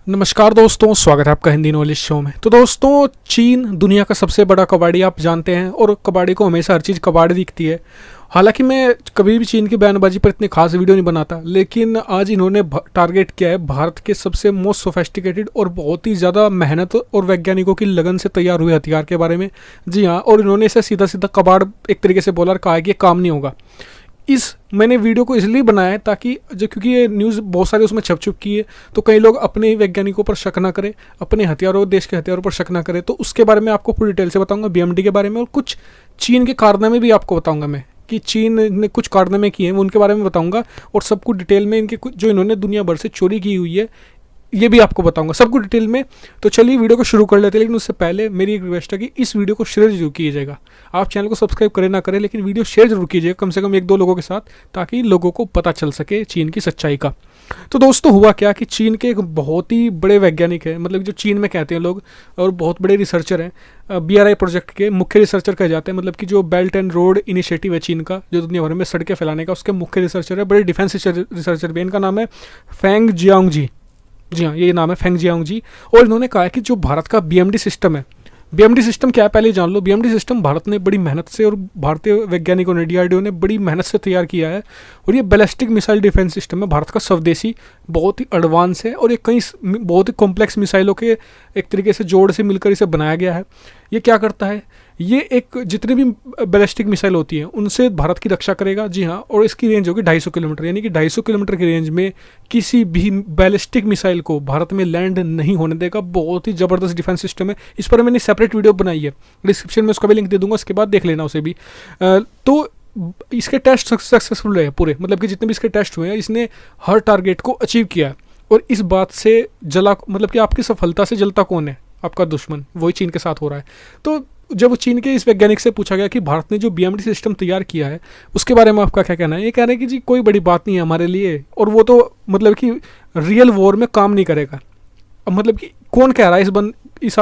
नमस्कार दोस्तों, स्वागत है आपका हिंदी नॉलेज शो में। तो दोस्तों, चीन दुनिया का सबसे बड़ा कबाड़ी आप जानते हैं और कबाड़ी को हमेशा हर चीज़ कबाड़ी दिखती है। हालांकि मैं कभी भी चीन की बयानबाजी पर इतनी खास वीडियो नहीं बनाता, लेकिन आज इन्होंने टारगेट किया है भारत के सबसे मोस्ट सोफेस्टिकेटेड और बहुत ही ज़्यादा मेहनत और वैज्ञानिकों की लगन से तैयार हुए हथियार के बारे में। जी हाँ, और इन्होंने इसे सीधा सीधा कबाड़ एक तरीके से बोला और कहा है कि ये काम नहीं होगा। मैंने वीडियो को इसलिए बनाया है ताकि क्योंकि ये न्यूज़ बहुत सारे उसमें छप चुकी है, तो कई लोग अपने ही वैज्ञानिकों पर शक ना करें, अपने हथियारों देश के हथियारों पर शक ना करें। तो उसके बारे में आपको पूरी डिटेल से बताऊंगा, बीएमडी के बारे में, और कुछ चीन के कारनामे भी आपको बताऊंगा मैं कि चीन ने कुछ कारनामे किए हैं उनके बारे में बताऊंगा, और सब कुछ डिटेल में इनके कुछ जो इन्होंने दुनिया भर से चोरी की हुई है ये भी आपको बताऊंगा, सब कुछ डिटेल में। तो चलिए वीडियो को शुरू कर लेते हैं, लेकिन उससे पहले मेरी एक रिक्वेस्ट है कि इस वीडियो को शेयर जरूर कीजिएगा। आप चैनल को सब्सक्राइब करें ना करें, लेकिन वीडियो शेयर जरूर कीजिएगा, कम से कम 1-2 लोगों के साथ, ताकि लोगों को पता चल सके चीन की सच्चाई का। तो दोस्तों, हुआ क्या कि चीन के एक बहुत ही बड़े वैज्ञानिक हैं, मतलब जो चीन में कहते हैं लोग, और बहुत बड़े रिसर्चर हैं, BRI प्रोजेक्ट के मुख्य रिसर्चर कहे जाते हैं, मतलब कि जो बेल्ट एंड रोड इनिशिएटिव है चीन का, जो दुनिया भर में सड़कें फैलाने का, उसके मुख्य रिसर्चर है, बड़े डिफेंस रिसर्चर भी। इनका नाम है फेंग जियांगजी। जी हाँ, ये नाम है फेंग जियांगजी। और इन्होंने कहा है कि जो भारत का BMD सिस्टम है, BMD सिस्टम क्या है पहले जान लो। BMD सिस्टम भारत ने बड़ी मेहनत से और भारतीय वैज्ञानिकों ने, DRDO ने बड़ी मेहनत से तैयार किया है, और ये बैलिस्टिक मिसाइल डिफेंस सिस्टम है भारत का स्वदेशी, बहुत ही एडवांस है, और ये कई बहुत ही कॉम्प्लेक्स मिसाइलों के एक तरीके से जोड़ से मिलकर इसे बनाया गया है। ये क्या करता है, ये एक जितनी भी बैलिस्टिक मिसाइल होती हैं उनसे भारत की रक्षा करेगा। जी हाँ, और इसकी रेंज होगी 250 किलोमीटर, यानी कि 250 किलोमीटर की रेंज में किसी भी बैलिस्टिक मिसाइल को भारत में लैंड नहीं होने देगा। बहुत ही ज़बरदस्त डिफेंस सिस्टम है। इस पर मैंने सेपरेट वीडियो बनाई है, डिस्क्रिप्शन में उसका भी लिंक दे दूंगा, उसके बाद देख लेना उसे भी। तो इसके टेस्ट सक्सेसफुल रहे पूरे, मतलब कि जितने भी इसके टेस्ट हुए हैं, इसने हर टारगेट को अचीव किया है। और इस बात से मतलब कि आपकी सफलता से जलता कौन है? आपका दुश्मन। वही चीन के साथ हो रहा है। तो जब चीन के इस वैज्ञानिक से पूछा गया कि भारत ने जो BMD सिस्टम तैयार किया है उसके बारे में आपका क्या कहना है, ये कह रहे हैं कि जी कोई बड़ी बात नहीं है हमारे लिए, और वो तो मतलब कि रियल वॉर में काम नहीं करेगा। अब मतलब कि कौन कह रहा है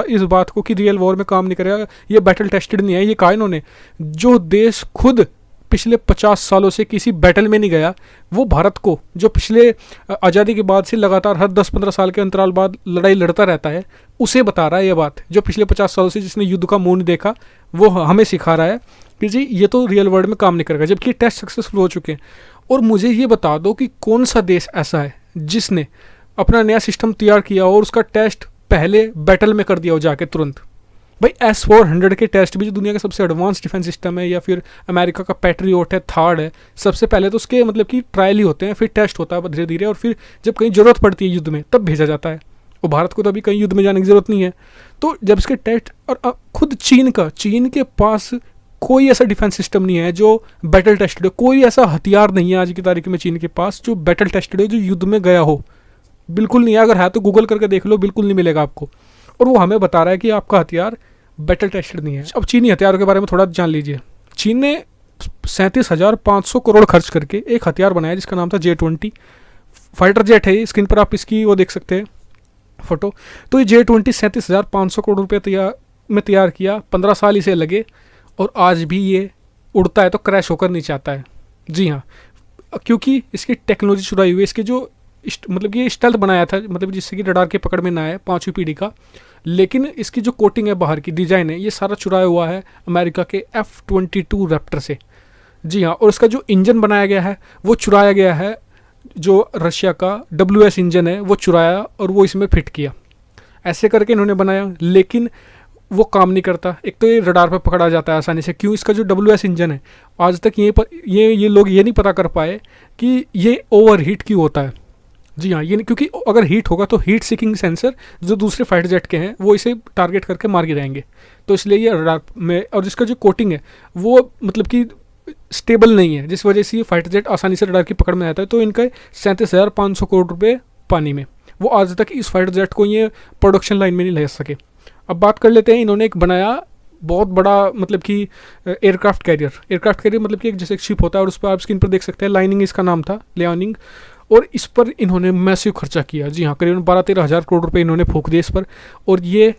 इस बात को कि रियल वॉर में काम नहीं करेगा? ये बैटल टेस्टेड नहीं है। ये कहा इन्होंने, जो देश खुद पिछले 50 सालों से किसी बैटल में नहीं गया, वो भारत को, जो पिछले आज़ादी के बाद से लगातार हर 10-15 साल के अंतराल बाद लड़ाई लड़ता रहता है, उसे बता रहा है ये बात। जो पिछले 50 सालों से जिसने युद्ध का मुंह नहीं देखा, वो हमें सिखा रहा है कि जी ये तो रियल वर्ल्ड में काम नहीं करेगा, जबकि टेस्ट सक्सेसफुल हो चुके हैं। और मुझे ये बता दो कि कौन सा देश ऐसा है जिसने अपना नया सिस्टम तैयार किया और उसका टेस्ट पहले बैटल में कर दिया हो जाके तुरंत। भाई S-400 के टेस्ट भी, जो दुनिया का सबसे एडवांस डिफेंस सिस्टम है, या फिर अमेरिका का पैट्रियोट है, थार्ड है, सबसे पहले तो उसके मतलब कि ट्रायल ही होते हैं, फिर टेस्ट होता है धीरे धीरे, और फिर जब कहीं ज़रूरत पड़ती है युद्ध में तब भेजा जाता है। और भारत को तो अभी कहीं युद्ध में जाने की ज़रूरत नहीं है। तो जब इसके टेस्ट, और खुद चीन के पास कोई ऐसा डिफेंस सिस्टम नहीं है जो बैटल टेस्टेड हो। कोई ऐसा हथियार नहीं है आज की तारीख में चीन के पास जो बैटल टेस्टेड हो, जो युद्ध में गया हो। बिल्कुल नहीं है। अगर है तो गूगल करके देख लो, बिल्कुल नहीं मिलेगा आपको। और वो हमें बता रहा है कि आपका हथियार बैटल टेस्टेड नहीं है। अब चीनी हथियारों के बारे में थोड़ा जान लीजिए। चीन ने 37,500 करोड़ खर्च करके एक हथियार बनाया जिसका नाम था J-20 फाइटर जेट है। स्क्रीन पर आप इसकी वो देख सकते हैं फोटो। तो ये J-20 37,500 करोड़ रुपये में तैयार किया, 15 साल इसे लगे, और आज भी ये उड़ता है तो क्रैश होकर नीचे आता है। जी हाँ, क्योंकि इसकी टेक्नोलॉजी चुराई हुई है। इसके जो मतलब कि ये स्टेल्थ बनाया था, मतलब जिससे कि रडार के पकड़ में ना आए, 5वीं पीढ़ी का, लेकिन इसकी जो कोटिंग है, बाहर की डिज़ाइन है, ये सारा चुराया हुआ है अमेरिका के F-22 रैप्टर से। जी हाँ, और इसका जो इंजन बनाया गया है वो चुराया गया है, जो रशिया का WS इंजन है वो चुराया और वो इसमें फिट किया। ऐसे करके इन्होंने बनाया, लेकिन वो काम नहीं करता। एक तो ये रडार पर पकड़ा जाता है आसानी से। क्यों? इसका जो WS इंजन है, आज तक ये लोग ये नहीं पता कर पाए कि ये ओवर हीट क्यों होता है। जी हाँ, ये नहीं, क्योंकि अगर हीट होगा तो हीट सीकिंग सेंसर जो दूसरे फाइटर जेट के हैं वो इसे टारगेट करके मार गिराएंगे। तो इसलिए ये रडार में, और जिसका जो कोटिंग है वो मतलब कि स्टेबल नहीं है, जिस वजह से ये फाइटर जेट आसानी से रडार की पकड़ में आता है। तो इनका 37,500 करोड़ रुपये पानी में, वो आज तक इस फाइटर जेट को ये प्रोडक्शन लाइन में नहीं ले सके। अब बात कर लेते हैं, इन्होंने एक बनाया बहुत बड़ा, मतलब कि एयरक्राफ्ट कैरियर मतलब कि एक जैसे एक शिप होता है, और उस पर आप स्क्रीन पर देख सकते हैं, लाइनिंग इसका नाम था, लियानिंग। और इस पर इन्होंने मैसिव खर्चा किया। जी हाँ, करीबन 12-13 हज़ार करोड़ रुपए इन्होंने फूंक दिए इस पर। और ये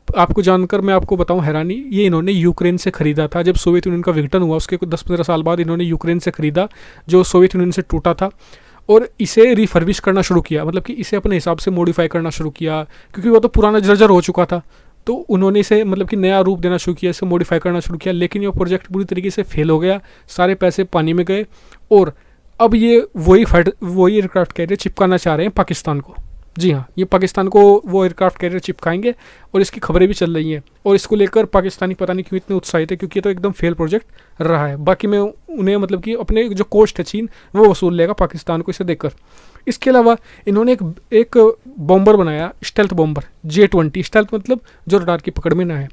आपको जानकर मैं आपको बताऊं हैरानी, ये इन्होंने यूक्रेन से ख़रीदा था। जब सोवियत यूनियन का विघटन हुआ उसके कुछ 10-15 साल बाद इन्होंने यूक्रेन से ख़रीदा, जो सोवियत यूनियन से टूटा था। और इसे रिफर्बिश करना शुरू किया, मतलब कि इसे अपने हिसाब से मॉडिफाई करना शुरू किया, क्योंकि वो तो पुराना जर्जर हो चुका था। तो उन्होंने इसे मतलब कि नया रूप देना शुरू किया, इसे मॉडिफाई करना शुरू किया, लेकिन ये प्रोजेक्ट पूरी तरीके से फेल हो गया, सारे पैसे पानी में गए। और अब ये वही एयरक्राफ्ट कैरियर चिपकाना चाह रहे हैं पाकिस्तान को। जी हाँ, ये पाकिस्तान को वो एयरक्राफ्ट कैरियर चिपकाएंगे और इसकी खबरें भी चल रही हैं। और इसको लेकर पाकिस्तानी पता नहीं क्यों इतने उत्साहित है, क्योंकि ये तो एकदम फेल प्रोजेक्ट रहा है। बाकी में उन्हें मतलब कि अपने जो कॉस्ट है चीन वो वसूल लेगा पाकिस्तान को इसे देकर। इसके अलावा इन्होंने एक बॉम्बर बनाया, स्टेल्थ बॉम्बर J-20। स्टेल्थ मतलब जो रडार की पकड़ में ना है।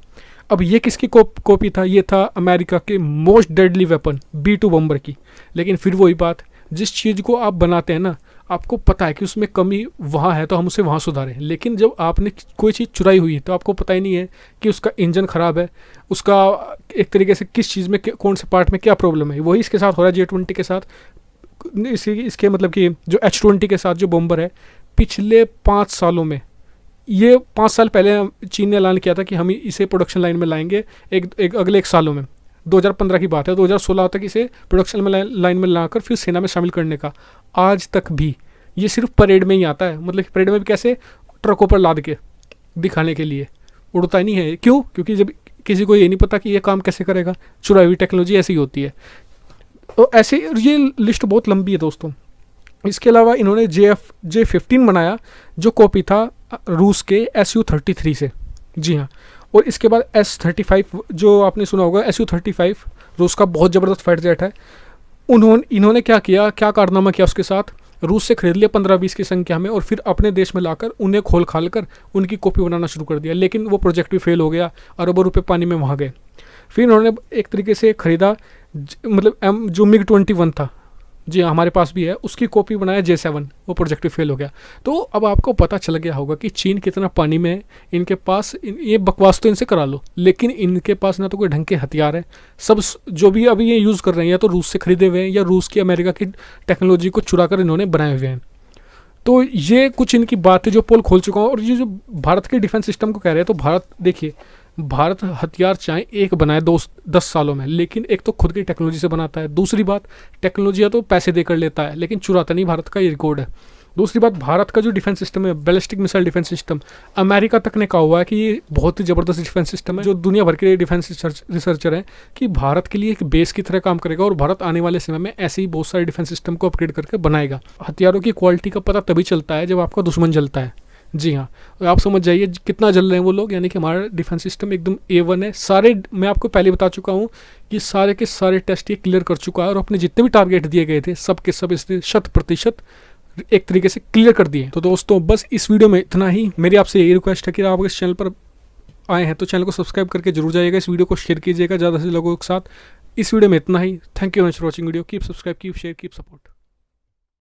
अब ये किसकी कॉपी था? ये था अमेरिका के most deadly weapon B-2 bomber की। लेकिन फिर वही बात, जिस चीज़ को आप बनाते हैं ना, आपको पता है कि उसमें कमी वहाँ है तो हम उसे वहाँ सुधारें। लेकिन जब आपने कोई चीज़ चुराई हुई है तो आपको पता ही नहीं है कि उसका इंजन ख़राब है, उसका एक तरीके से किस चीज़ में कौन से पार्ट में क्या प्रॉब्लम है। वही इसके साथ हो रहा है J-20 के साथ। इसके मतलब कि जो H-20 के साथ जो बॉम्बर है, पिछले 5 सालों में, ये 5 साल पहले चीन ने ऐलान किया था कि हम इसे प्रोडक्शन लाइन में लाएंगे अगले 1 सालों में। 2015 की बात है, 2016 तक इसे प्रोडक्शन में लाइन में लाकर फिर सेना में शामिल करने का। आज तक भी ये सिर्फ परेड में ही आता है, मतलब परेड में भी कैसे, ट्रकों पर लाद के दिखाने के लिए, उड़ता ही नहीं है। क्यों? क्योंकि जब किसी को ये नहीं पता कि ये काम कैसे करेगा, चुराई हुई टेक्नोलॉजी ऐसी होती है। तो ऐसे ये लिस्ट बहुत लंबी है दोस्तों। इसके अलावा इन्होंने J-15 बनाया, जो कॉपी था रूस के Su-33 से। जी हाँ। और इसके बाद S-35, जो आपने सुना होगा, Su-35 रूस का बहुत ज़बरदस्त फाइटर जेट है। इन्होंने क्या किया, क्या कारनामा किया उसके साथ, रूस से खरीद लिया 15-20 की संख्या में और फिर अपने देश में लाकर उन्हें खोल खाल कर उनकी कॉपी बनाना शुरू कर दिया। लेकिन वो प्रोजेक्ट भी फेल हो गया, अरबों रुपए पानी में वहाँ गए। फिर इन्होंने एक तरीके से ख़रीदा, मतलब जो MiG-21 था, जी हाँ हमारे पास भी है, उसकी कॉपी बनाया J-7, वो प्रोजेक्ट भी फेल हो गया। तो अब आपको पता चल गया होगा कि चीन कितना पानी में है। इनके पास ये बकवास तो इनसे करा लो, लेकिन इनके पास ना तो कोई ढंग के हथियार है। सब जो भी अभी ये यूज़ कर रहे हैं या तो रूस से खरीदे हुए हैं या रूस की अमेरिका की टेक्नोलॉजी को चुरा कर इन्होंने बनाए हुए हैं। तो ये कुछ इनकी बात है जो पोल खोल चुका हूँ। और ये जो भारत के डिफेंस सिस्टम को कह रहे हैं, तो भारत देखिए, भारत हथियार चाहे एक बनाए 10 सालों में, लेकिन एक तो खुद की टेक्नोलॉजी से बनाता है। दूसरी बात, टेक्नोलॉजी तो पैसे देकर लेता है लेकिन चुराता नहीं, भारत का ये रिकॉर्ड है। दूसरी बात, भारत का जो डिफेंस सिस्टम है, ballistic missile defence system, America तक ने कहा हुआ है कि ये बहुत ही ज़बरदस्त डिफेंस सिस्टम है, जो दुनिया भर के डिफेंस रिसर्चर हैं कि भारत के लिए एक बेस की तरह काम करेगा। और भारत आने वाले समय में ऐसे ही बहुत सारे डिफेंस सिस्टम को अपग्रेड करके बनाएगा। हथियारों की क्वालिटी का पता तभी चलता है जब आपका दुश्मन जलता है। जी हाँ, और आप समझ जाइए कितना जल रहे हैं वो लोग, यानी कि हमारा डिफेंस सिस्टम एकदम A1 है। सारे, मैं आपको पहले बता चुका हूँ कि सारे के सारे टेस्ट ये क्लियर कर चुका है और अपने जितने भी टारगेट दिए गए थे सब के सब इसने 100% एक तरीके से क्लियर कर दिए। तो दोस्तों बस इस वीडियो में इतना ही। मेरी आपसे यही रिक्वेस्ट है कि आप इस चैनल पर आए हैं तो चैनल को सब्सक्राइब करके जरूर जाइएगा, इस वीडियो को शेयर कीजिएगा ज़्यादा से लोगों के साथ। इस वीडियो में इतना ही। Thank you very much for watching video. Keep subscribe, keep share, keep support.